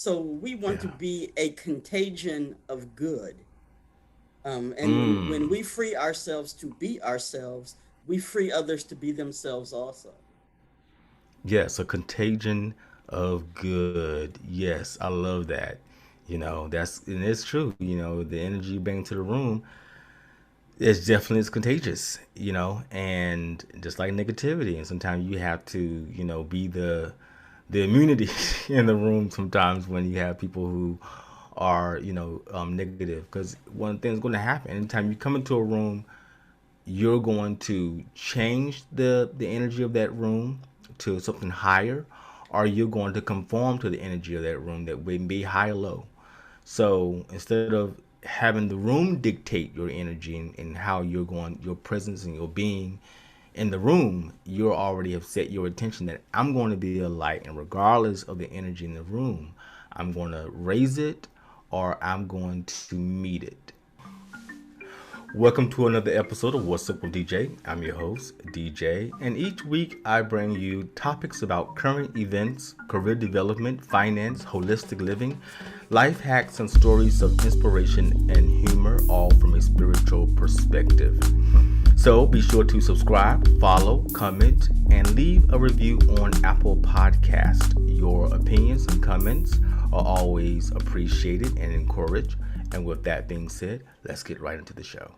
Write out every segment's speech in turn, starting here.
So we want to Yeah. be a contagion of good. And when Mm. we free ourselves to be ourselves, we free others to be themselves also. Yes, a contagion of good. Yes, I love that. That's and it's true. The energy you bring to the room is contagious. And just like negativity, and sometimes you have to, be the immunity in the room sometimes when you have people who are, negative. Because one thing's going to happen anytime you come into a room, you're going to change the energy of that room to something higher, or you're going to conform to the energy of that room that may be high or low. So instead of having the room dictate your energy and how you're going, your presence and your being in the room, you already have set your intention that I'm going to be a light, and regardless of the energy in the room, I'm going to raise it or I'm going to meet it. Welcome to another episode of What's Up with DJ. I'm your host, DJ, and each week I bring you topics about current events, career development, finance, holistic living, life hacks, and stories of inspiration and humor, all from a spiritual perspective. So be sure to subscribe, follow, comment, and leave a review on Apple Podcast. Your opinions and comments are always appreciated and encouraged. And with that being said, let's get right into the show.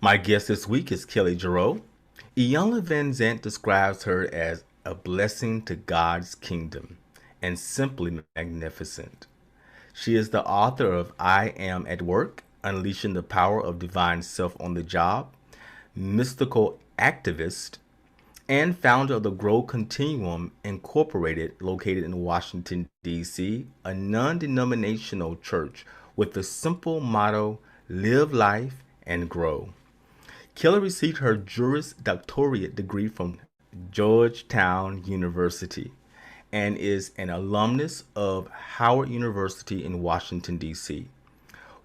My guest this week is Kelli Jareaux. Iyanla Van Zant describes her as a blessing to God's kingdom and simply magnificent. She is the author of I Am at Work, Unleashing the Power of Divine Self on the Job, mystical activist, and founder of the Grow Continuum Incorporated, located in Washington, D.C., a non denominational church with the simple motto live life and grow. Kelli received her Juris Doctorate degree from Georgetown University and is an alumnus of Howard University in Washington, D.C.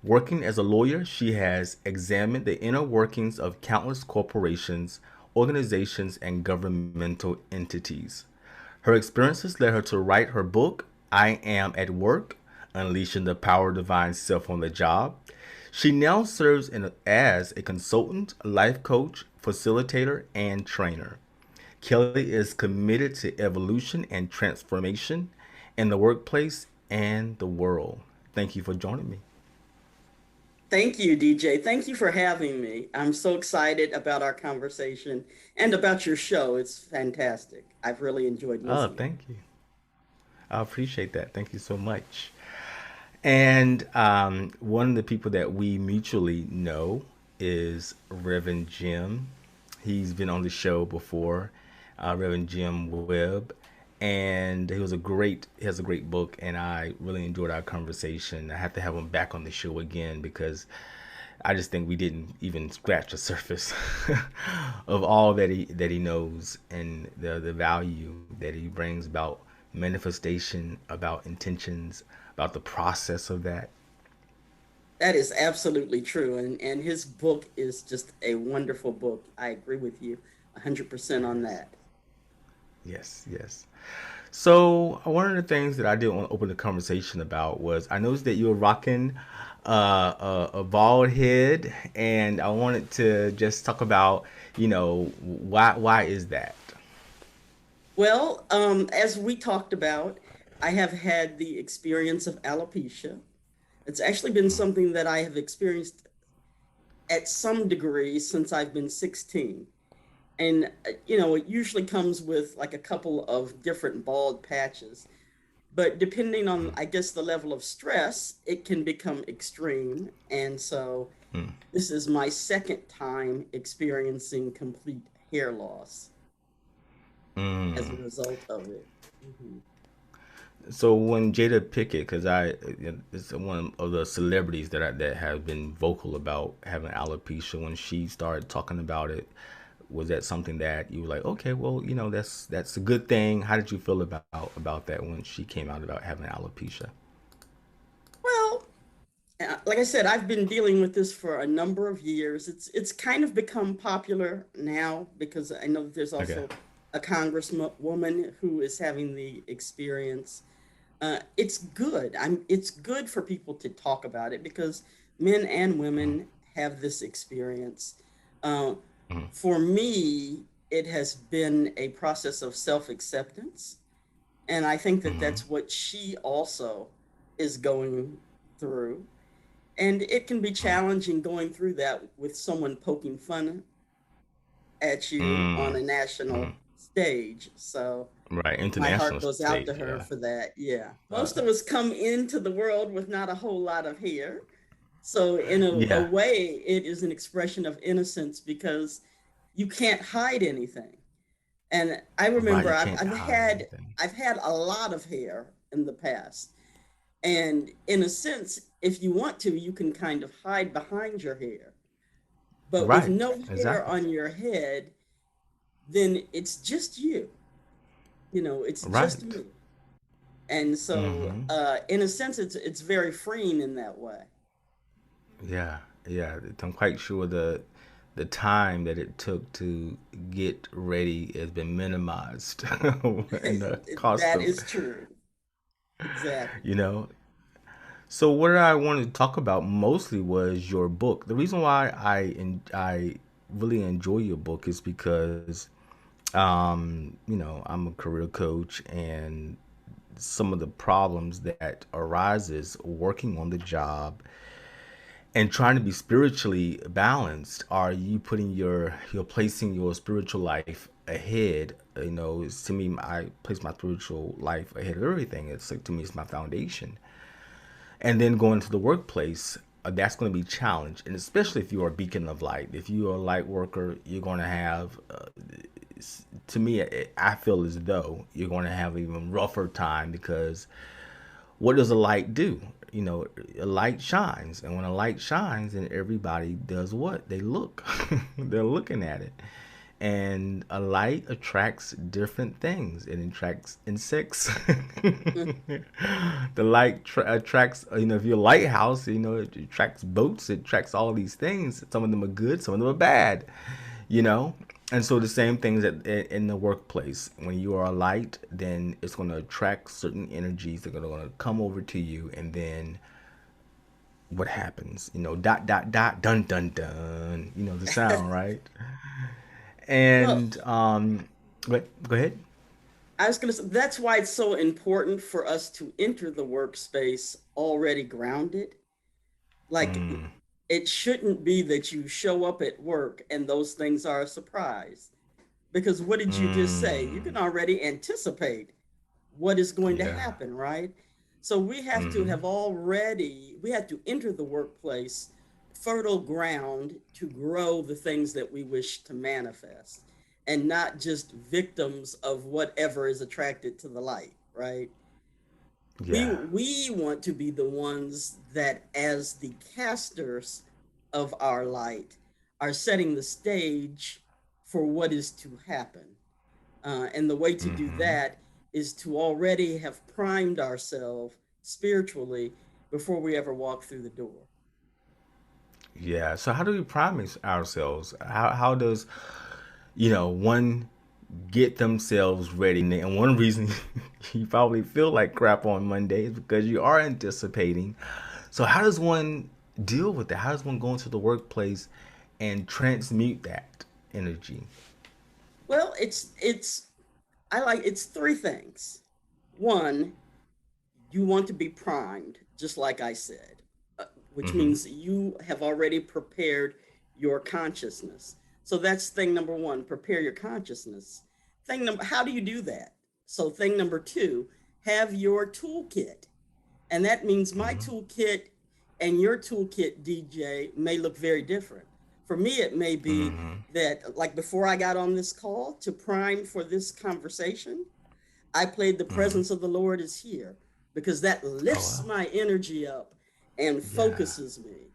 Working as a lawyer, she has examined the inner workings of countless corporations, organizations, and governmental entities. Her experiences led her to write her book, I Am at Work, Unleashing the Power of Divine Self on the Job. She now serves as a consultant, life coach, facilitator, and trainer. Kelli is committed to evolution and transformation in the workplace and the world. Thank you for joining me. Thank you, DJ. Thank you for having me. I'm so excited about our conversation and about your show. It's fantastic. I've really enjoyed Oh, listening. thank you. I appreciate that. Thank you so much. And one of the people that we mutually know is Reverend Jim. He's been on the show before, Reverend Jim Webb, and he has a great book, and I really enjoyed our conversation. I have to have him back on the show again because I just think we didn't even scratch the surface of all that he knows and the value that he brings about manifestation, about intentions, about the process of that. That is absolutely true. And his book is just a wonderful book. I agree with you 100% on Yes, that. yes, yes. So one of the things that I did want to open the conversation about was I noticed that you were rocking a bald head, and I wanted to just talk about, why is that? Well, as we talked about, I have had the experience of alopecia. It's actually been something that I have experienced at some degree since I've been 16. And, it usually comes with like a couple of different bald patches. But depending on, I guess, the level of stress, it can become extreme. And so this is my second time experiencing complete hair loss as a result of it. Mhm. So when Jada Pickett, because it's one of the celebrities that have been vocal about having alopecia. When she started talking about it, was that something that you were like, okay, well, that's a good thing? How did you feel about that when she came out about having alopecia? Well, like I said, I've been dealing with this for a number of years. It's kind of become popular now because I know that there's Okay. also a congresswoman who is having the experience. It's good. It's good for people to talk about it because men and women have this experience. Uh, for me, it has been a process of self acceptance. And I think that Mm-hmm. that's what she also is going through. And it can be challenging going through that with someone poking fun at you on Mm. a national stage. So Right, my heart international goes out stage, to her yeah. for that. Yeah. Uh, Most of us come into the world with not a whole lot of hair. So, in a yeah, way, it is an expression of innocence because you can't hide anything. And I right. remember You can't hide anything. I've had a lot of hair in the past. And in a sense, if you want to, you can kind of hide behind your hair. But with Right, no hair exactly. on your head, then it's just you. It's just Right. me. And so, Mm-hmm. in a sense, it's very freeing in that way. Yeah, yeah. I'm quite sure the time that it took to get ready has been minimized, and the cost That of, is true. Exactly. you know. So what I wanted to talk about mostly was your book. The reason why I really enjoy your book is because, I'm a career coach, and some of the problems that arises working on the job and trying to be spiritually balanced, are you putting you're placing your spiritual life ahead. It's, to me, I place my spiritual life ahead of everything. It's like, to me, it's my foundation. And then going to the workplace, that's going to be challenged, and especially if you're a beacon of light. If you're a light worker, you're going to have, to me, I feel as though you're going to have an even rougher time, because what does a light do? A light shines, and when a light shines, then everybody does what? They look. They're looking at it. And a light attracts different things. It attracts insects. The light attracts, if you're a lighthouse, it attracts boats, it attracts all these things. Some of them are good, some of them are bad, you know? And so the same things that in the workplace, when you are a light, then it's going to attract certain energies that are going to come over to you. And then what happens? Dot, dot, dot, dun, dun, dun, the sound, right? Well, And, go ahead. I was going to say that's why it's so important for us to enter the workspace already grounded. Like, it shouldn't be that you show up at work and those things are a surprise. Because what did you just say? You Mm, can already anticipate what is going to yeah. happen, right? So we have to enter the workplace fertile ground to grow the things that we wish to manifest and not just victims of whatever is attracted to the light, right? we Yeah. we want to be the ones that, as the casters of our light, are setting the stage for what is to happen. And the way to do that is to already have primed ourselves spiritually before we ever walk through the door. Yeah. So how do we promise ourselves? How does, one get themselves ready? And one reason you probably feel like crap on Monday is because you are anticipating. So how does one deal with that? How does one go into the workplace and transmute that energy? Well, it's three things. One, you want to be primed, just like I said, which Mm-hmm. means you have already prepared your consciousness. So that's thing number one, prepare your consciousness. How do you do that? So thing number two, have your toolkit. And that means my toolkit and your toolkit, DJ, may look very different. For me, it may be Mm-hmm. that, like before I got on this call to prime for this conversation, I played the Mm-hmm. presence of the Lord is here because that Oh lifts wow. my energy up and Yeah. focuses me.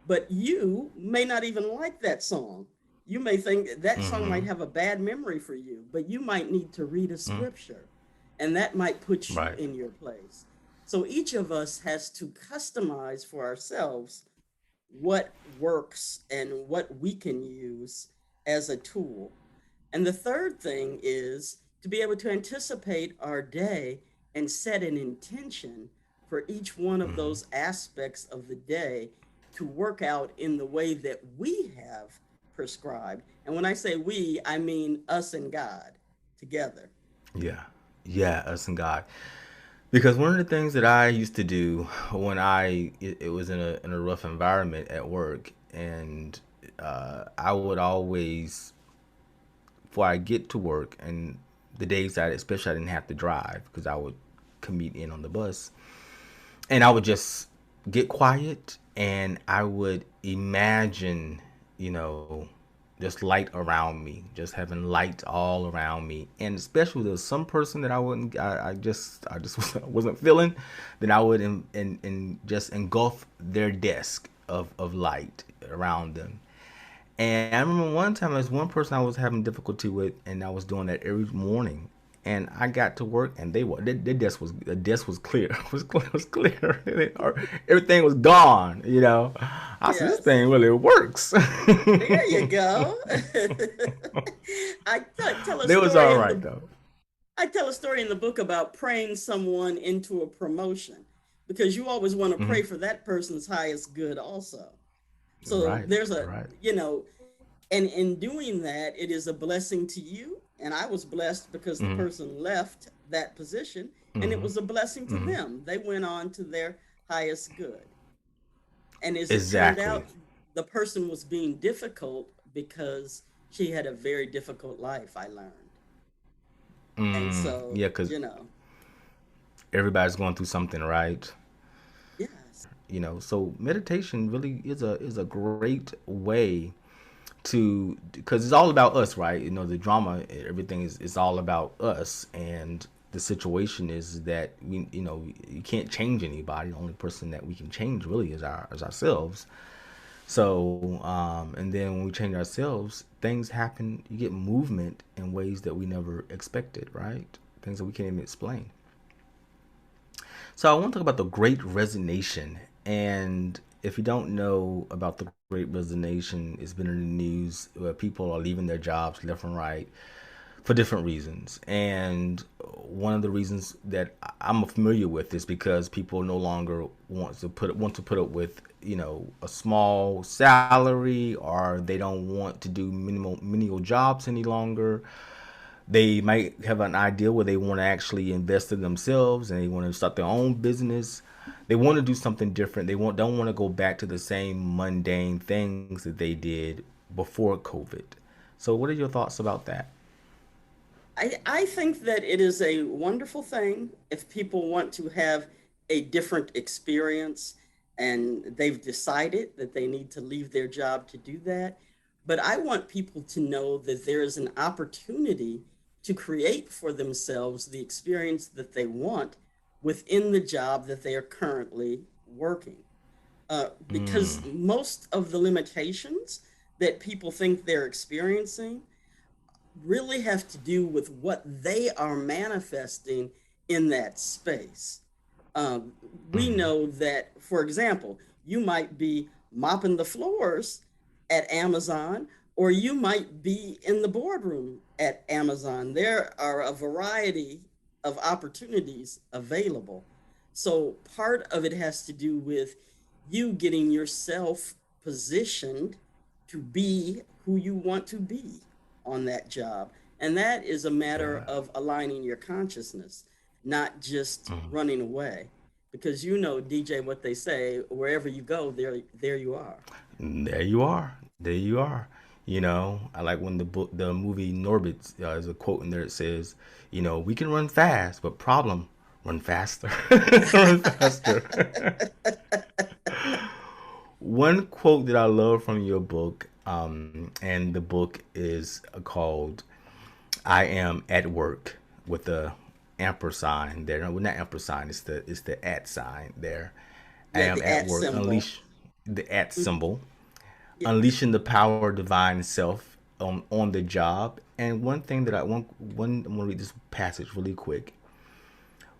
But you may not even like that song. You may think that song might Mm-hmm. have a bad memory for you, but you might need to read a scripture and that might put you Right. in your place. So each of us has to customize for ourselves what works and what we can use as a tool. And the third thing is to be able to anticipate our day and set an intention for each one of Mm-hmm. those aspects of the day to work out in the way that we have prescribed. And when I say we, I mean us and God together. Yeah. Yeah, us and God. Because one of the things that I used to do when it was in a rough environment at work, and I would always, before I get to work, and the days that especially I didn't have to drive because I would commute in on the bus, and I would just get quiet and I would imagine, you know, just light around me, just having light all around me, and especially there's some person that I just wasn't feeling, then I would in just engulf their desk of light around them. And I remember one time there was one person I was having difficulty with, and I was doing that every morning. And I got to work, and their desk was the desk was clear, was clear. Everything was gone. You know, I said this Yes. thing really works. There you go. Tell a It was story all in right the though. I tell a story in the book about praying someone into a promotion because you always want to Hmm. pray for that person's highest good also. So Right, there's a, right. and in doing that, it is a blessing to you. And I was blessed because the Hmm. person left that position, and it Hmm. was a blessing to Hmm. them. They went on to their highest good. And as it turned Exactly. out, the person was being difficult because she had a very difficult life, I learned. And so, Yeah, because everybody's going through something, right? yes. You know, so meditation really is a great way to, because it's all about us, right? You know, the drama, everything is all about us, and the situation is that we, you know, you can't change anybody. The only person that we can change really is ourselves. So and then when we change ourselves, things happen. You get movement in ways that we never expected, right? Things that we can't even explain. So I want to talk about the Great Resignation. And if you don't know about the Great Resignation, it's been in the news where people are leaving their jobs left and right for different reasons. And one of the reasons that I'm familiar with is because people no longer want to put up with, you know, a small salary, or they don't want to do menial jobs any longer. They might have an idea where they want to actually invest in themselves and they want to start their own business. They want to do something different. Don't want to go back to the same mundane things that they did before COVID. So what are your thoughts about that? I think that it is a wonderful thing if people want to have a different experience and they've decided that they need to leave their job to do that. But I want people to know that there is an opportunity to create for themselves the experience that they want within the job that they are currently working. Because most of the limitations that people think they're experiencing really have to do with what they are manifesting in that space. Um, we Mm-hmm. know that, for example, you might be mopping the floors at Amazon, or you might be in the boardroom at Amazon. There are a variety of opportunities available. So part of it has to do with you getting yourself positioned to be who you want to be on that job. And that is a matter Yeah. of aligning your consciousness, not just Mm-hmm. running away. Because you know, DJ, what they say, wherever you go, there you are. There you are. There you are. You know, I like when the movie Norbit, there's a quote in there that says, you know, we can run fast, but problem, run faster. Run faster. One quote that I love from your book, and the book is called "I Am at Work" with the ampersand there. No, not ampersand. It's the at sign there. I Yeah, am the at at work. symbol. Unleash the at Mhm. symbol. Yes. Unleashing the power of divine self on the job. And one thing that I'm gonna read this passage really quick.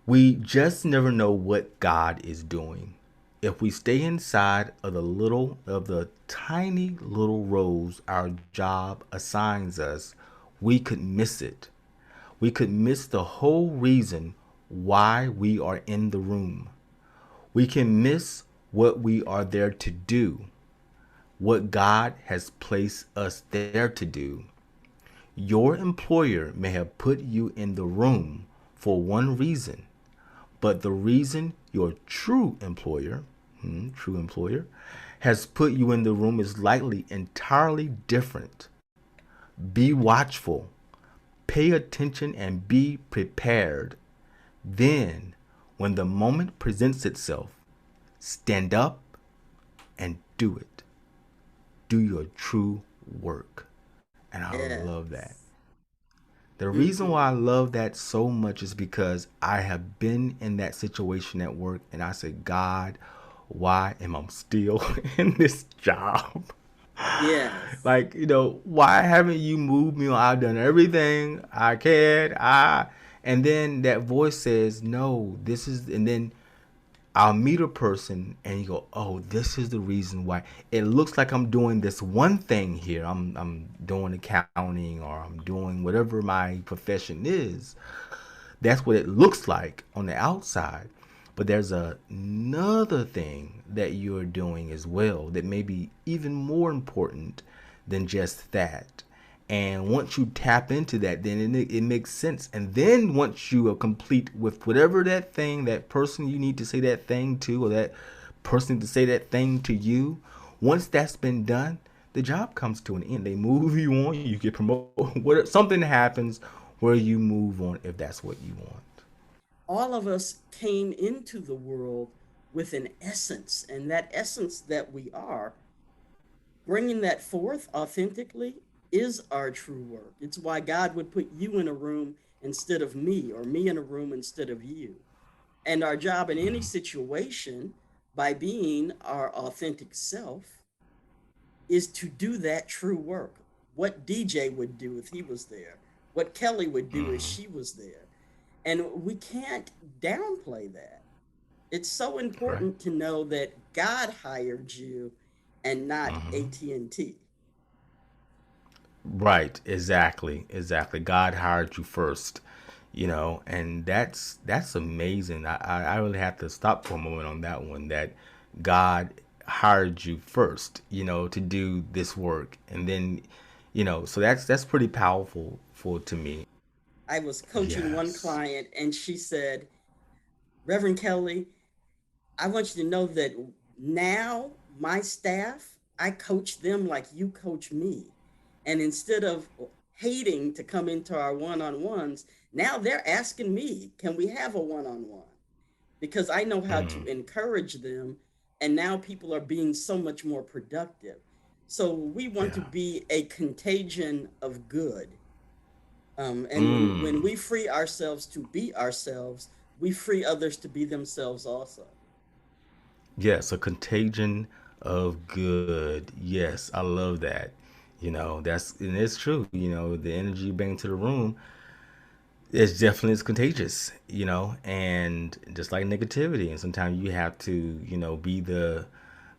We just never know what God is doing. If we stay inside of the tiny little roles our job assigns us, we could miss it. We could miss the whole reason why we are in the room. We can miss what we are there to do, what God has placed us there to do. Your employer may have put you in the room for one reason, but the reason your true employer, has put you in the room is likely entirely different. Be watchful, pay attention, and be prepared. Then, when the moment presents itself, stand up and do it. Do your true work. And I love that. Yes. The reason Hmm. why I love that so much is because I have been in that situation at work and I said, God, why am I still in this job? Yes. Like, why haven't you moved me on? I've done everything I can. And then that voice says, no, this is, and then I'll meet a person and you go, oh, this is the reason why. It looks like I'm doing this one thing here. I'm doing accounting or I'm doing whatever my profession is. That's what it looks like on the outside. But there's another thing that you're doing as well that may be even more important than just that. And once you tap into that, then it makes sense. And then once you are complete with whatever that thing, that person you need to say that thing to, or that person to say that thing to you, once that's been done, the job comes to an end. They move you on, you get promoted. What something happens where you move on if that's what you want. All of us came into the world with an essence, and that essence that we are, bringing that forth authentically is our true work. It's why God would put you in a room instead of me, or me in a room instead of you. And our job in any situation, by being our authentic self, is to do that true work. What DJ would do if he was there, what Kelly would do if she was there. And we can't downplay that. It's so Right. important to know that God hired you and not AT&T. Right, exactly, exactly. God hired you first, and that's amazing. I really have to stop for a moment on that one. That God hired you first, to do this work, and then, so that's pretty powerful for to me. I was coaching one Yes. client and she said, Reverend Kelly, I want you to know that now my staff, I coach them like you coach me. And instead of hating to come into our one on ones, now they're asking me, can we have a one on one? Because I know how to encourage them. And now people are being so much more productive. So we want to Yeah. be a contagion of good. And when Mm. we free ourselves to be ourselves, we free others to be themselves also. Yes, a contagion of good. Yes, I love that. That's and it's true. The energy you bring to the room it's definitely is contagious, and just like negativity, and sometimes you have to, be the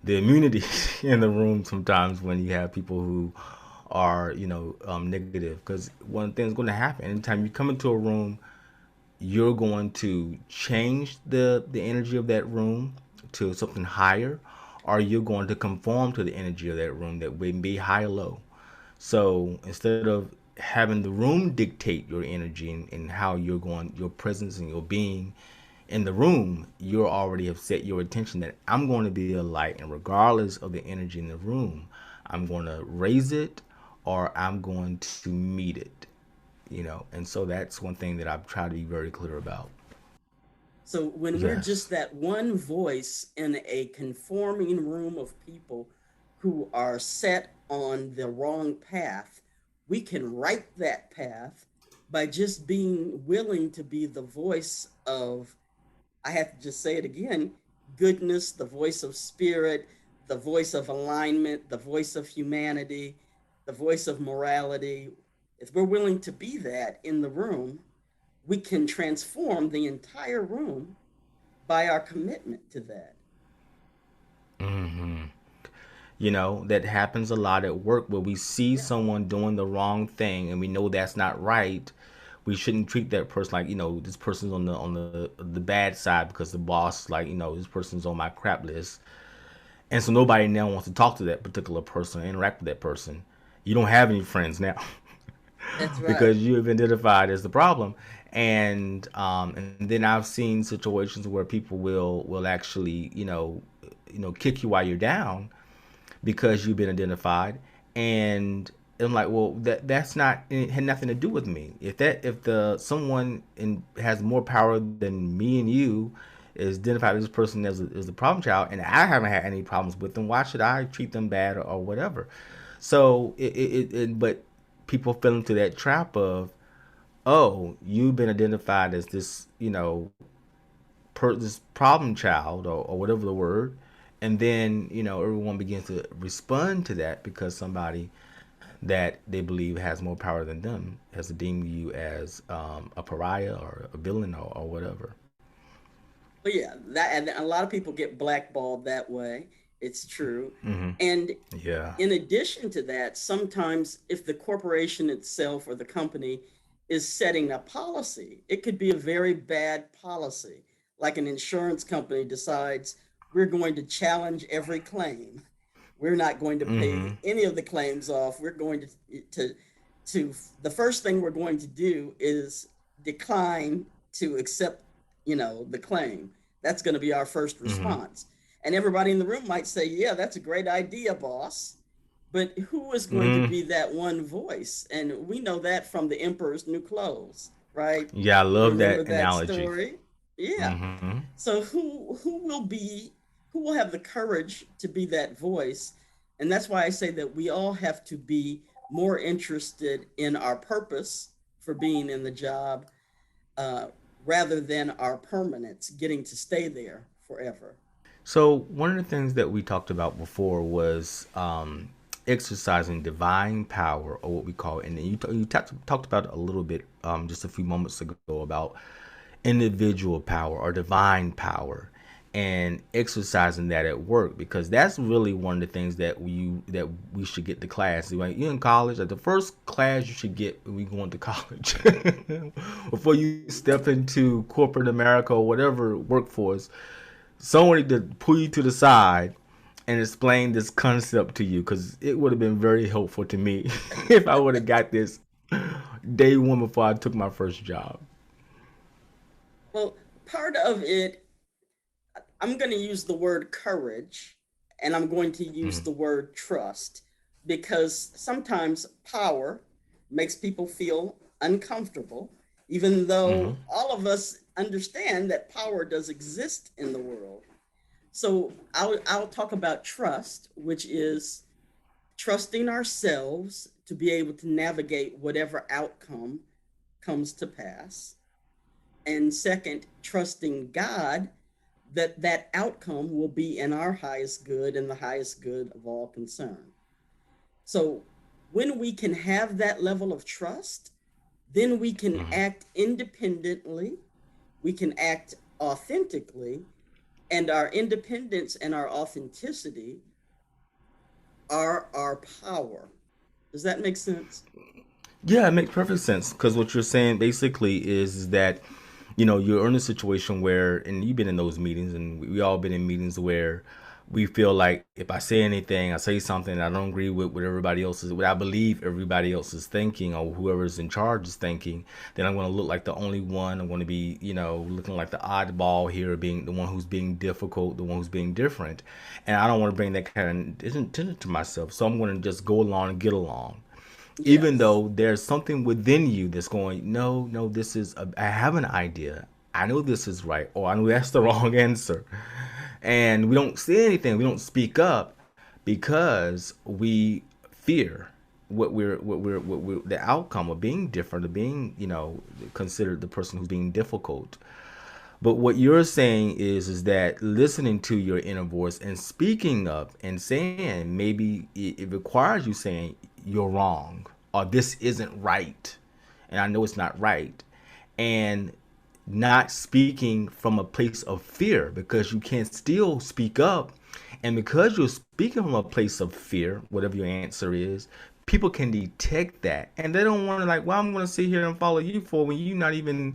immunity in the room sometimes when you have people who are, negative. Because one thing's going to happen anytime you come into a room, you're going to change the energy of that room to something higher, or you're going to conform to the energy of that room that may be high or low. So instead of having the room dictate your energy and how you're going, your presence and your being in the room, you already have set your intention that I'm going to be a light, and regardless of the energy in the room, I'm going to raise it or I'm going to meet it. And so that's one thing that I've tried to be very clear about. So when we're just Yes. that one voice in a conforming room of people who are set on the wrong path, we can right that path by just being willing to be the voice of, I have to just say it again, goodness, the voice of spirit, the voice of alignment, the voice of humanity, the voice of morality. If we're willing to be that in the room, we can transform the entire room by our commitment to that. That happens a lot at work where we see Yeah, someone doing the wrong thing and we know that's not right. We shouldn't treat that person like, this person's on the bad side because the boss, like, this person's on my crap list. And so nobody now wants to talk to that particular person, interact with that person. You don't have any friends now that's right. because you have identified as the problem. And then I've seen situations where people will actually, kick you while you're down because you've been identified. And I'm like, well, that's not, it had nothing to do with me. If the someone has more power than me and you is identified this person as a problem child, and I haven't had any problems with them, why should I treat them bad, or whatever? So but people fell into that trap of, oh, you've been identified as this, this problem child, or whatever the word, and then everyone begins to respond to that because somebody that they believe has more power than them has deemed you as a pariah or a villain, or whatever. But yeah, that and a lot of people get blackballed that way. It's true. And Yeah. in addition to that, sometimes if the corporation itself or the company is setting a policy, it could be a very bad policy. Like an insurance company decides we're going to challenge every claim. We're not going to pay any of the claims off. We're going to the first thing we're going to do is decline to accept, the claim. That's going to be our first response. And everybody in the room might say, "Yeah, that's a great idea, boss." But who is going to be that one voice? And we know that from the Emperor's New Clothes, right? Yeah, I You love remember that that analogy. story? Yeah. So who will have the courage to be that voice? And that's why I say that we all have to be more interested in our purpose for being in the job, uh, rather than our permanence, getting to stay there forever. So one of the things that we talked about before was exercising divine power, or what we call, and you talked about it a little bit just a few moments ago about individual power or divine power, and exercising that at work, because that's really one of the things that we should get to class. Like, you're in college, like the first class you should get when we go into college, before you step into corporate America or whatever workforce, someone need to pull you to the side and explain this concept to you, because it would have been very helpful to me if I would have got this day one before I took my first job. Well, part of it, I'm going to use the word courage and I'm going to use the word trust, because sometimes power makes people feel uncomfortable, even though all of us understand that power does exist in the world. So I'll talk about trust, which is trusting ourselves to be able to navigate whatever outcome comes to pass. And second, trusting God that that outcome will be in our highest good and the highest good of all concerned. So when we can have that level of trust, then we can act independently, we can act authentically, and our independence and our authenticity are our power. Does that make sense? Yeah, it makes perfect sense, because what you're saying basically is that you're in a situation where, and you've been in those meetings, and we all been in meetings where we feel like if I say anything, I say something I don't agree with what everybody else is, what I believe everybody else is thinking, or whoever's in charge is thinking, then I'm going to look like the only one. I'm going to be, looking like the oddball here, being the one who's being difficult, the one who's being different, and I don't want to bring that kind of attention to myself. So I'm going to just go along and get along, even Yes. though there's something within you that's going, no, no, I have an idea, I know this is right, or I know that's the wrong answer. And we don't say anything, we don't speak up, because we fear what we're the outcome of being different, of being, considered the person who's being difficult. But what you're saying is that listening to your inner voice and speaking up and saying, maybe it requires you saying you're wrong, or this isn't right, and I know it's not right, and not speaking from a place of fear, because you can still speak up And because you're speaking from a place of fear, whatever your answer is, people can detect that, and they don't want to like, well, I'm going to sit here and follow you for when you're not even.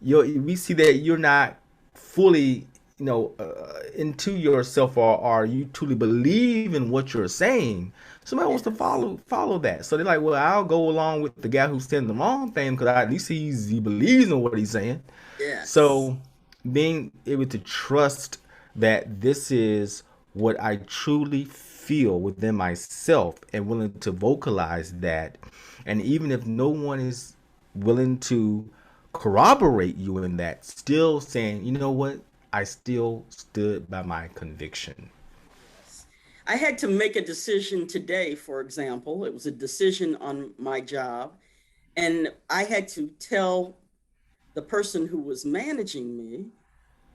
We see that you're not fully, into yourself, or you truly believe in what you're saying. Somebody wants to Yes. follow that, so they're like, well, I'll go along with the guy who's saying the wrong thing because at least he believes in what he's saying. Yes. So being able to trust that this is what I truly feel within myself and willing to vocalize that. And even if no one is willing to corroborate you in that, still saying, you know what? I still stood by my conviction. Yes. I had to make a decision today, for example. It was a decision on my job, and I had to tell the person who was managing me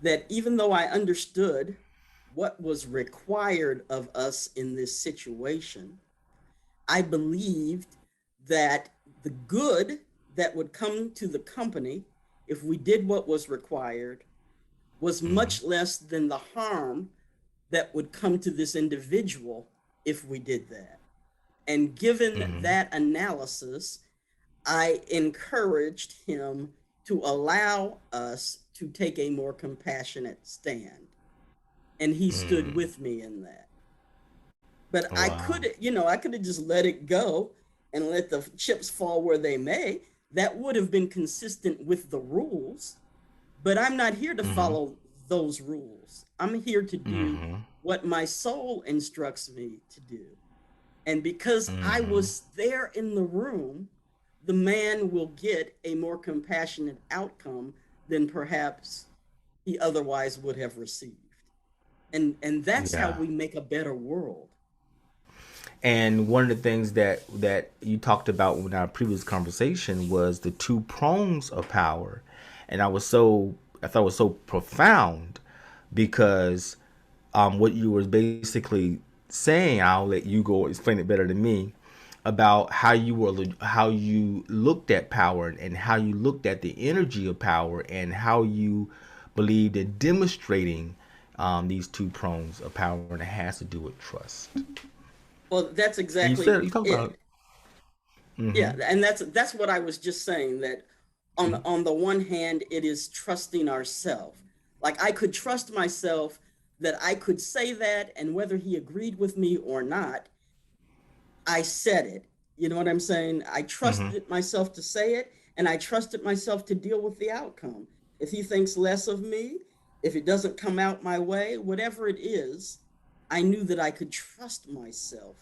that even though I understood what was required of us in this situation, I believed that the good that would come to the company if we did what was required was Mm-hmm. much less than the harm that would come to this individual if we did that. And given Mm-hmm. that analysis, I encouraged him to allow us to take a more compassionate stand. And he stood Mm. with me in that. But Oh, I wow. could, I could have just let it go and let the chips fall where they may. That would have been consistent with the rules. But I'm not here to Mm-hmm. follow those rules. I'm here to do Mm-hmm. what my soul instructs me to do. And because I Mm-hmm. was there in the room, the man will get a more compassionate outcome than perhaps he otherwise would have received. And that's how Yeah. we make a better world. And one of the things that you talked about in our previous conversation was the two prongs of power, and I thought it was so profound because what you were basically saying, I'll let you go explain it better than me, about how you looked at power and how you looked at the energy of power and how you believed in demonstrating these two prongs of power, and it has to do with trust. Well, that's And exactly you talked about it. it. Mm-hmm. Yeah, and that's what I was just saying, that on the one hand it is trusting ourselves. Like I could trust myself that I could say that, and whether he agreed with me or not, I said it. You know what I'm saying? I Mm-hmm. trusted myself to say it, and I trusted myself to deal with the outcome. If he thinks less of me, if it doesn't come out my way, whatever it is, I knew that I could trust myself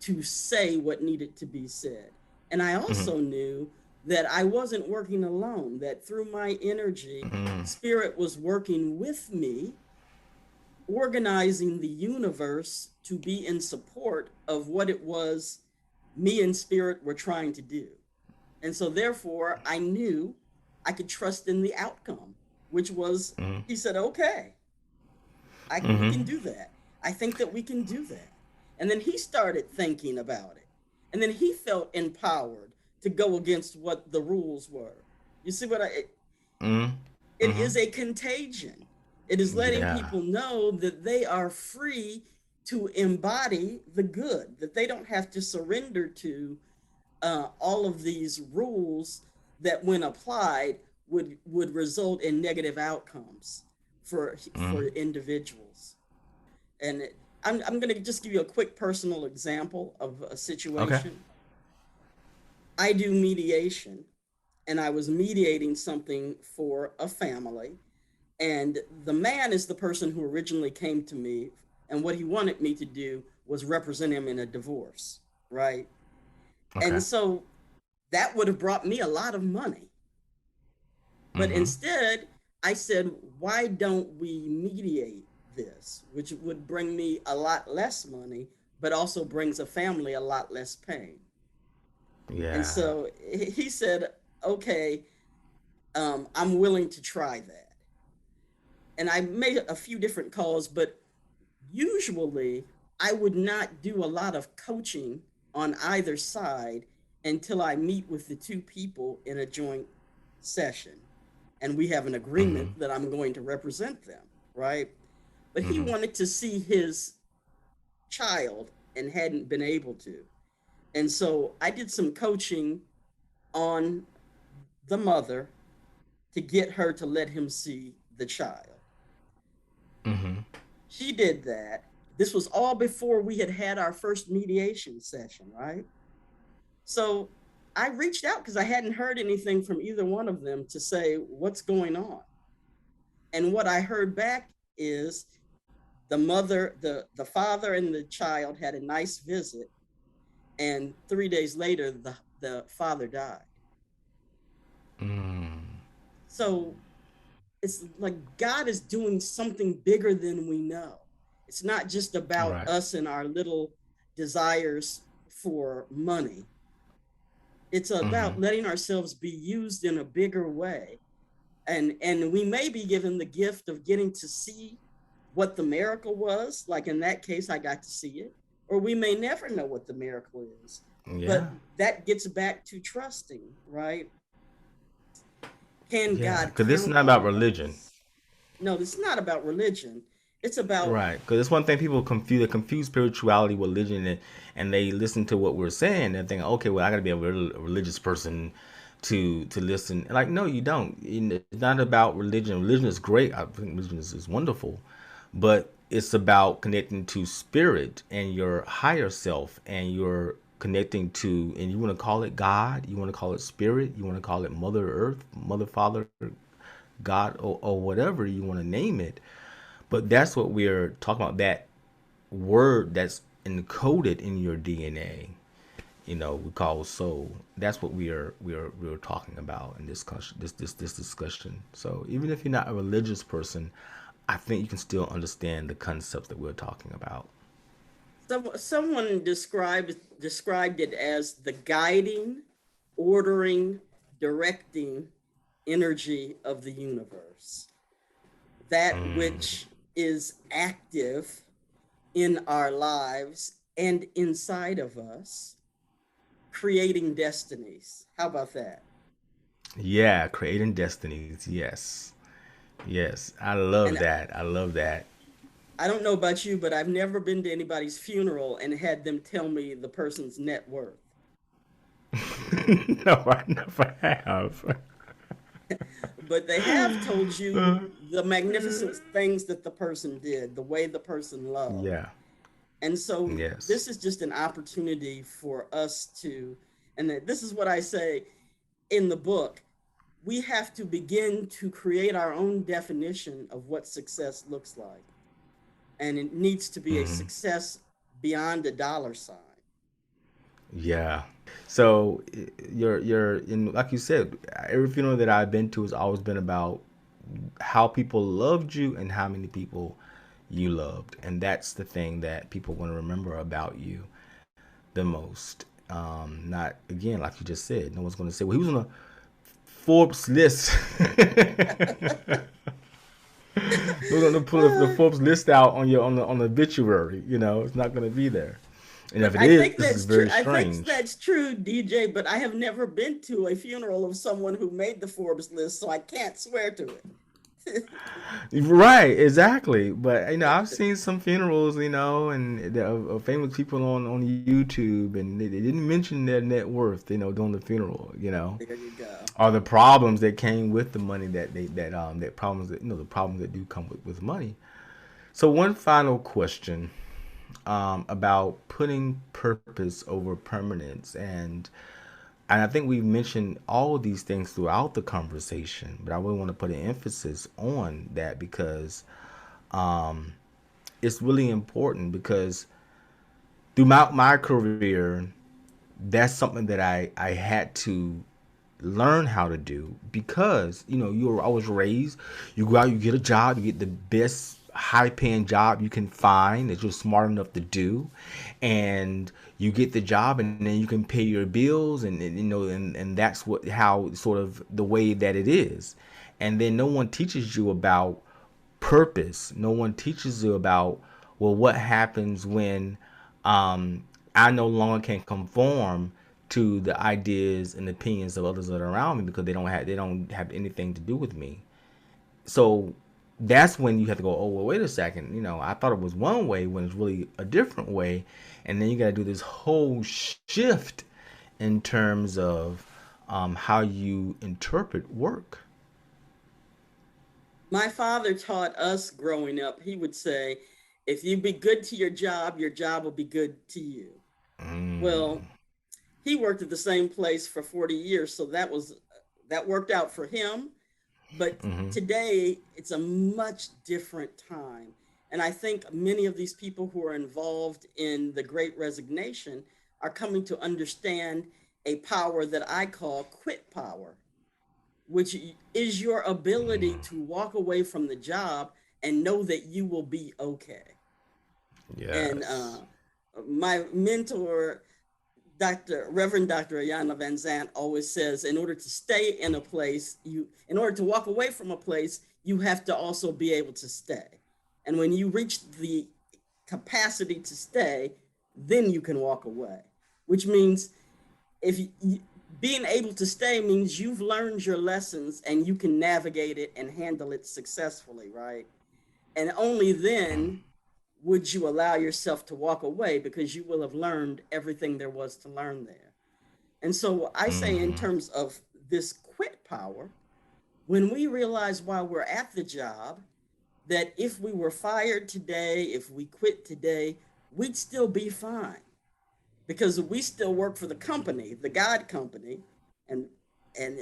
to say what needed to be said. And I Mm-hmm. also knew that I wasn't working alone, that through my energy, Mm-hmm. Spirit was working with me, organizing the universe to be in support of what it was me and Spirit were trying to do. And so, therefore, I knew I could trust in the outcome, which was, he said, okay, we Mm-hmm. can do that. I think that we can do that. And then he started thinking about it. And then he felt empowered to go against what the rules were. You see what Mm-hmm. it Mm-hmm. is a contagion. It is letting Yeah. people know that they are free to embody the good, that they don't have to surrender to all of these rules that, when applied, would result in negative outcomes for Mm-hmm. individuals. And I'm going to just give you a quick personal example of a Okay. situation. I do mediation, and I was mediating something for a family. And the man is the person who originally came to me, and what he wanted me to do was represent him in a divorce, right? Okay. And so that would have brought me a lot of money. But Mm-hmm. instead, I said, why don't we mediate this, which would bring me a lot less money, but also brings a family a lot less pain? And Yeah. so he said, okay, I'm willing to try that. And I made a few different calls, but usually I would not do a lot of coaching on either side until I meet with the two people in a joint session and we have an Mm-hmm. agreement that I'm going to represent them, right? but he Mm-hmm. wanted to see his child and hadn't been able to. And so I did some coaching on the mother to get her to let him see the child. Mm-hmm. She did that. This was all before we had had our first mediation session, right? So I reached out because I hadn't heard anything from either one of them to say, what's going on? And what I heard back is the father and the child had a nice visit, and 3 days later, the father died. Mm. So it's like God is doing something bigger than we know. It's not just about Right. us and our little desires for money. It's Mm-hmm. about letting ourselves be used in a bigger way. And we may be given the gift of getting to see what the miracle was. Like in that case, I got to see it. Or we may never know what the miracle is. But Yeah. that gets back to trusting, right? Can Yeah. God Because this is count not about on religion. us? No, this is not about religion. It's about, Right, because it's one thing people confuse. They confuse spirituality with religion, and they listen to what we're saying and think, okay, well, I got to be a religious person to listen. Like, no, you don't. It's not about religion. Religion is great. I think religion is wonderful, but it's about connecting to spirit and your higher self, and you're connecting to, and you want to call it God, you want to call it spirit, you want to call it Mother Earth, Mother Father, God, or whatever you want to name it, but that's what we're talking about. That word that's encoded in your DNA, we call soul. That's what we're talking about in this discussion. So even if you're not a religious person, I think you can still understand the concepts that we're talking about. someone described it as the guiding, ordering, directing energy of the universe. That which is active in our lives and inside of us, creating destinies. How about that? Yeah, creating destinies. Yes, yes, I love And that. I love that. I don't know about you, but I've never been to anybody's funeral and had them tell me the person's net worth. No, I never have. But they have told you the magnificent things that the person did, the way the person loved. Yeah. And so Yes. this is just an opportunity for us to, and this is what I say in the book, we have to begin to create our own definition of what success looks like. And it needs to be a Hmm. success beyond a dollar sign. Yeah. So you're in, like you said, every funeral that I've been to has always been about how people loved you and how many people you loved, and that's the thing that people want to remember about you the most. Not again, like you just said, no one's going to say, "Well, he was on a Forbes list." We're going to put the Forbes list out on your on the obituary. It's not going to be there, and if But it I is, think this is that's true. very I think strange. that's true, DJ, but I have never been to a funeral of someone who made the Forbes list, so I can't swear to it. Right, exactly. But I've seen some funerals, and of famous people on YouTube, and they didn't mention their net worth, during the funeral, There you go. or the problems that came with the money that problems that the problems that do come with money. So one final question, about putting purpose over permanence, and I think we've mentioned all of these things throughout the conversation, but I really want to put an emphasis on that because it's really important because throughout my career, that's something that I had to learn how to do because I was raised, you go out, you get a job, you get the best high paying job you can find that you're smart enough to do, and you get the job, and then you can pay your bills, and that's what how sort of the way that it is. And then no one teaches you about purpose. No one teaches you about, well, what happens when I no longer can conform to the ideas and opinions of others that are around me because they don't have anything to do with me. So that's when you have to go, oh well, wait a second, I thought it was one way when it's really a different way, and then you got to do this whole shift in terms of how you interpret work. My father taught us growing up, he would say, if you be good to your job will be good to you. Well, he worked at the same place for 40 years, so that worked out for him. But today it's a much different time. And I think many of these people who are involved in the Great Resignation are coming to understand a power that I call quit power, which is your ability to walk away from the job and know that you will be okay. And Yes. my mentor, Dr. Ayana Van Zant, always says, in order to stay in a place, in order to walk away from a place, you have to also be able to stay. And when you reach the capacity to stay, then you can walk away. Which means if you, being able to stay means you've learned your lessons and you can navigate it and handle it successfully, right? And only then would you allow yourself to walk away because you will have learned everything there was to learn there. And so I say, in terms of this quit power, when we realize while we're at the job that if we were fired today, if we quit today, we'd still be fine because we still work for the company, the God company, and and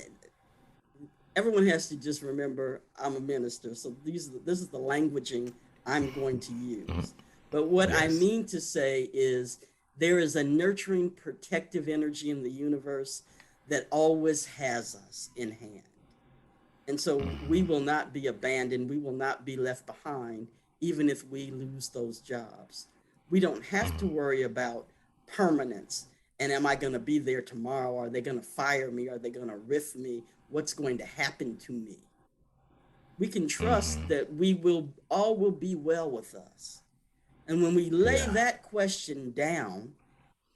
everyone has to just remember I'm a minister, so this is the languaging I'm going to use. But what I Yes. mean to say is there is a nurturing, protective energy in the universe that always has us in hand. And so we will not be abandoned. We will not be left behind, even if we lose those jobs. We don't have to worry about permanence. And am I going to be there tomorrow? Are they going to fire me? Are they going to riff me? What's going to happen to me? We can trust that we will all will be well with us. And when we lay Yeah. that question down,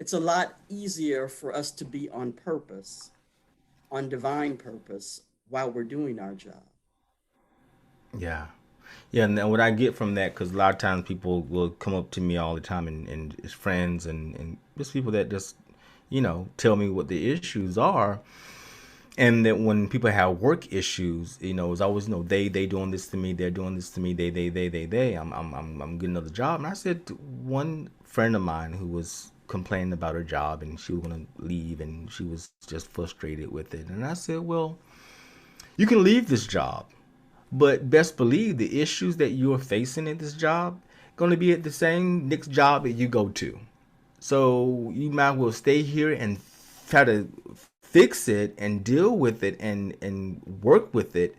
it's a lot easier for us to be on purpose, on divine purpose, while we're doing our job. Yeah. Yeah, and what I get from that, because a lot of times people will come up to me all the time, and as friends and just people that just, tell me what the issues are. And that when people have work issues, it's always, they doing this to me, they're doing this to me, they. I'm getting another job. And I said to one friend of mine who was complaining about her job and she was gonna leave and she was just frustrated with it. And I said, well, you can leave this job, but best believe the issues that you are facing at this job going to be at the same next job that you go to. So you might well stay here and try to fix it and deal with it and work with it.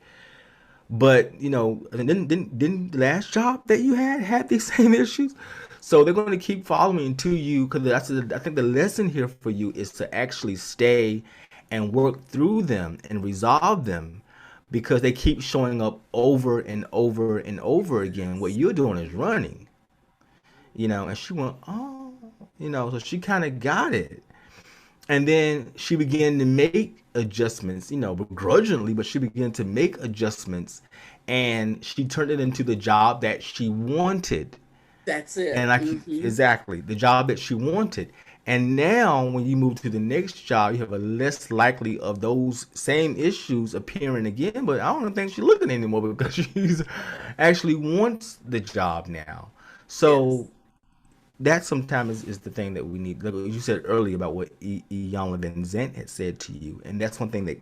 But didn't the last job that you had these same issues? So they're going to keep following to you because I think the lesson here for you is to actually stay and work through them and resolve them because they keep showing up over and over and over again. What Yes. you're doing is running, and she went, oh, so she kind of got it. And then she began to make adjustments, begrudgingly, but she began to make adjustments and she turned it into the job that she wanted. That's And it. like Mm-hmm. exactly the job that she wanted. And now when you move to the next job, you have a less likely of those same issues appearing again. But I don't think she's looking anymore because she's actually wants the job now. Yes. So that sometimes is the thing that we need. Like you said earlier about what Ian Van Zant had said to you, and that's one thing that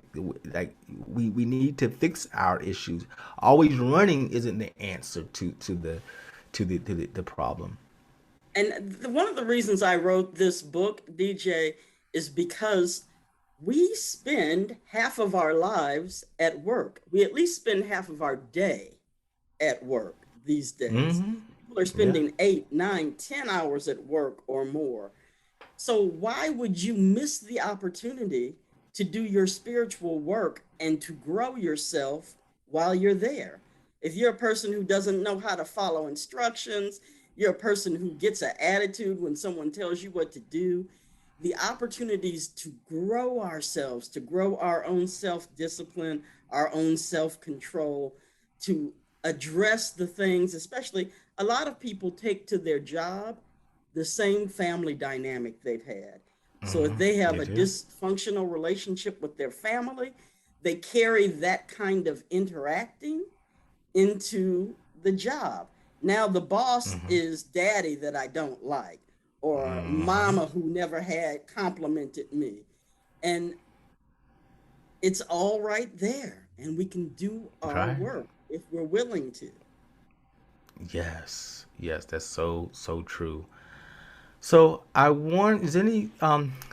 like we need to fix our issues. Always running isn't the answer to the problem. And one of the reasons I wrote this book, DJ, is because we spend half of our lives at work. We at least spend half of our day at work these days. Mm-hmm. People are Yeah. spending 8, 9, 10 hours at work or more. So why would you miss the opportunity to do your spiritual work and to grow yourself while you're there? If you're a person who doesn't know how to follow instructions, you're a person who gets an attitude when someone tells you what to do, the opportunities to grow ourselves, to grow our own self discipline, our own self control, to address the things, especially a lot of people take to their job the same family dynamic they've had. So if Hmm. they have They a do. dysfunctional relationship with their family, they carry that kind of interacting into the job. Now the boss Hmm. is daddy that I don't like, or Hmm. mama who never had complimented me. And it's all right there. And we can do our Right. work if we're willing to. Yes. Yes. That's so so true. So I want is any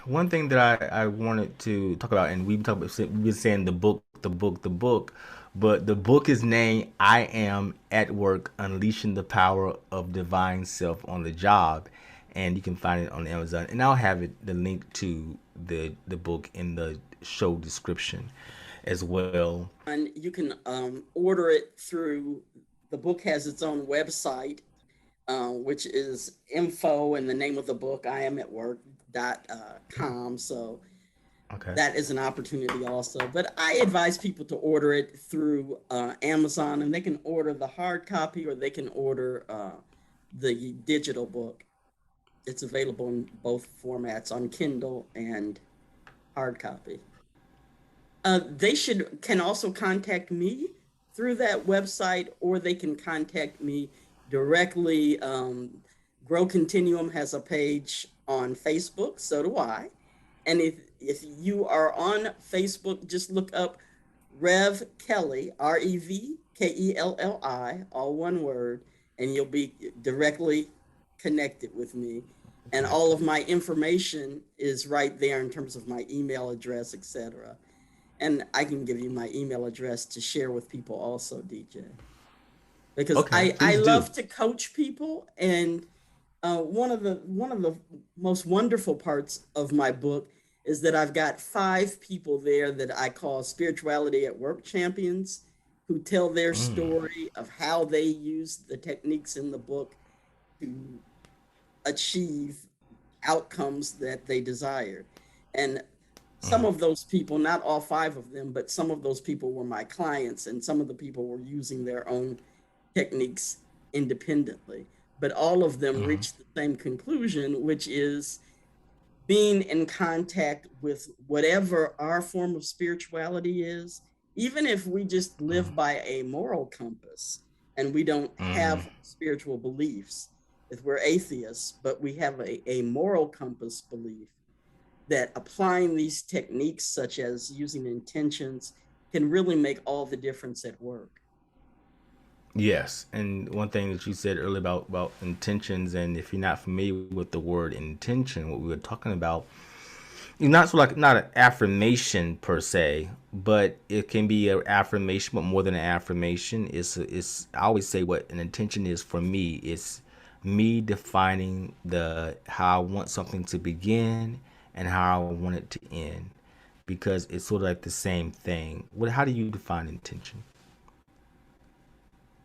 one thing that I wanted to talk about, and we've been saying the book, but the book is named "I Am at Work: Unleashing the Power of Divine Self on the Job," and you can find it on Amazon, and I'll have the link to the book in the show description as well. And you can order it through, the book has its own website, which is info and the name of the book, I am at work.com. So Okay. that is an opportunity also. But I advise people to order it through Amazon, and they can order the hard copy or they can order the digital book. It's available in both formats on Kindle and hard copy. They should can also contact me through that website, or they can contact me directly. Grow Continuum has a page on Facebook, so do I. And if you are on Facebook, just look up Rev Kelli, RevKelli, all one word, and you'll be directly connected with me. And all Connected. of my information is right there in terms of my email address, etc. And I can give you my email address to share with people also, DJ, because Okay, I please do. love to coach people. And one of the most wonderful parts of my book is that I've got 5 people there that I call spirituality at work champions, who tell their Mm, story of how they use the techniques in the book to achieve outcomes that they desired. And some mm, of those people, not all 5 of them, but some of those people were my clients, and some of the people were using their own techniques independently. But all of them mm, reached the same conclusion, which is being in contact with whatever our form of spirituality is, even if we just live by a moral compass and we don't mm. have spiritual beliefs, if we're atheists, but we have a moral compass belief, that applying these techniques, such as using intentions, can really make all the difference at work. Yes, and one thing that you said earlier about intentions, and if you're not familiar with the word intention, what we were talking about, not so like not an affirmation per se, but it can be an affirmation, but more than an affirmation. It's I always say what an intention is for me. It's me defining the how I want something to begin and how I want it to end, because it's sort of like the same thing. What? How do you define intention?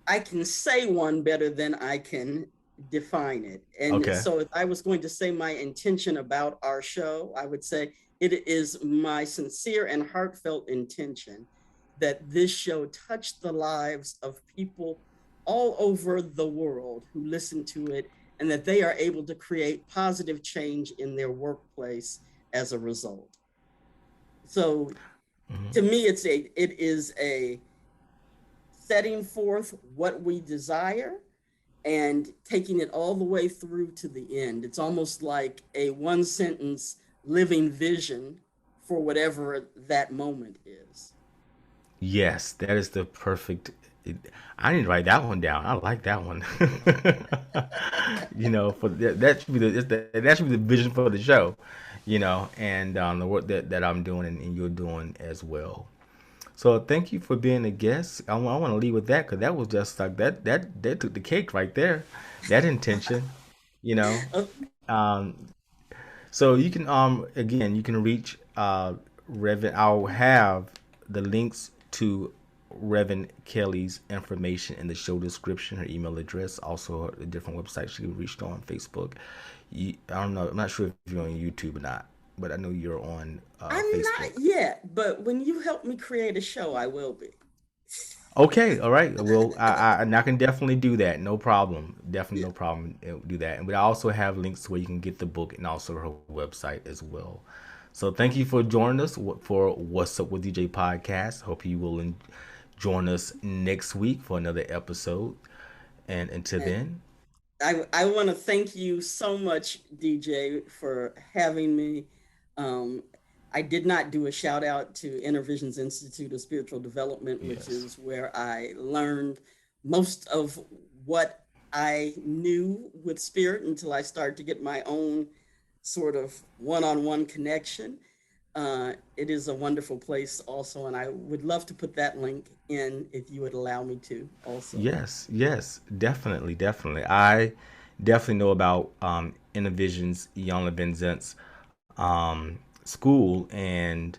I can say one better than I can define it. And Okay. so, if I was going to say my intention about our show, I would say it is my sincere and heartfelt intention that this show touch the lives of people all over the world who listen to it, and that they are able to create positive change in their workplace as a result. So Hmm. to me, it is a setting forth what we desire and taking it all the way through to the end. It's almost like a one sentence living vision for whatever that moment is. Yes, that is the perfect. I need to write that one down. I like that one. For that should be that should be the vision for the show. And the work that I'm doing and you're doing as well. So thank you for being a guest. I want to leave with that because that was just like that took the cake right there. That intention, you know. Um, so you can again you can reach Reverend. I'll have the links to Reverend Kelly's information in the show description, her email address, also the different websites she can be reached on Facebook. I don't know. I'm not sure if you're on YouTube or not, but I know you're on I'm not Facebook. yet, but when you help me create a show, I will be. Okay, all right. Well, and I can definitely do that. No problem. Definitely Yeah. no problem. Do that. And we also have links where you can get the book and also her website as well. So thank you for joining us for What's Up with DJ podcast. Hope you will join us next week for another episode. And until And then, I want to thank you so much, DJ, for having me. Um, I did not do a shout out to Intervisions Institute of Spiritual Development, which yes. is where I learned most of what I knew with spirit until I started to get my own sort of one-on-one connection. It is a wonderful place also, and I would love to put that link in if you would allow me to also. Yes, yes, definitely, definitely. I definitely know about Innovision's Yana Vincent's school, and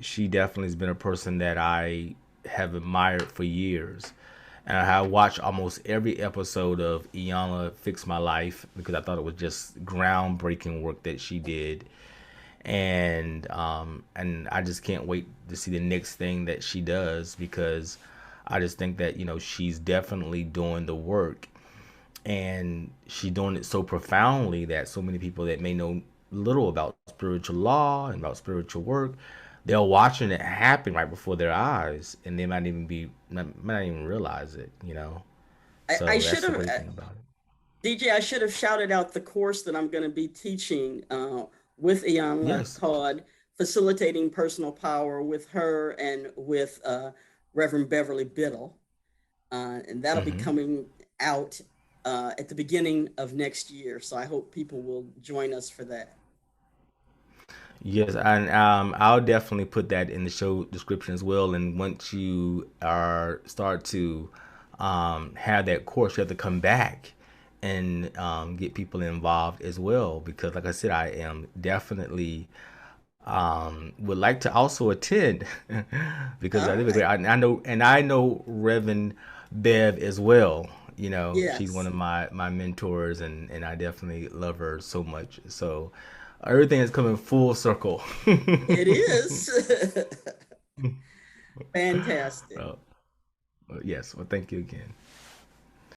she definitely has been a person that I have admired for years. And I have watched almost every episode of Iyanla Fix My Life because I thought it was just groundbreaking work that she did, and I just can't wait to see the next thing that she does because I just think that she's definitely doing the work, and she's doing it so profoundly that so many people that may know little about spiritual law and about spiritual work, they're watching it happen right before their eyes, and they might not even realize it. I So should that's the have great thing about it. DJ, I should have shouted out the course that I'm going to be teaching with Iyanla Yes. called Facilitating Personal Power with her and with Reverend Beverly Biddle. And that'll be Hmm. coming out at the beginning of next year. So I hope people will join us for that. Yes, and I'll definitely put that in the show description as well. And once you are start to have that course, you have to come back and get people involved as well. Because, like I said, I am definitely would like to also attend because I All think it's great. right. I know Reverend Bev as well. She's one Yes, of my mentors, and I definitely love her so much. So everything is coming full circle. it is. Fantastic. Well, yes. Well, thank you again.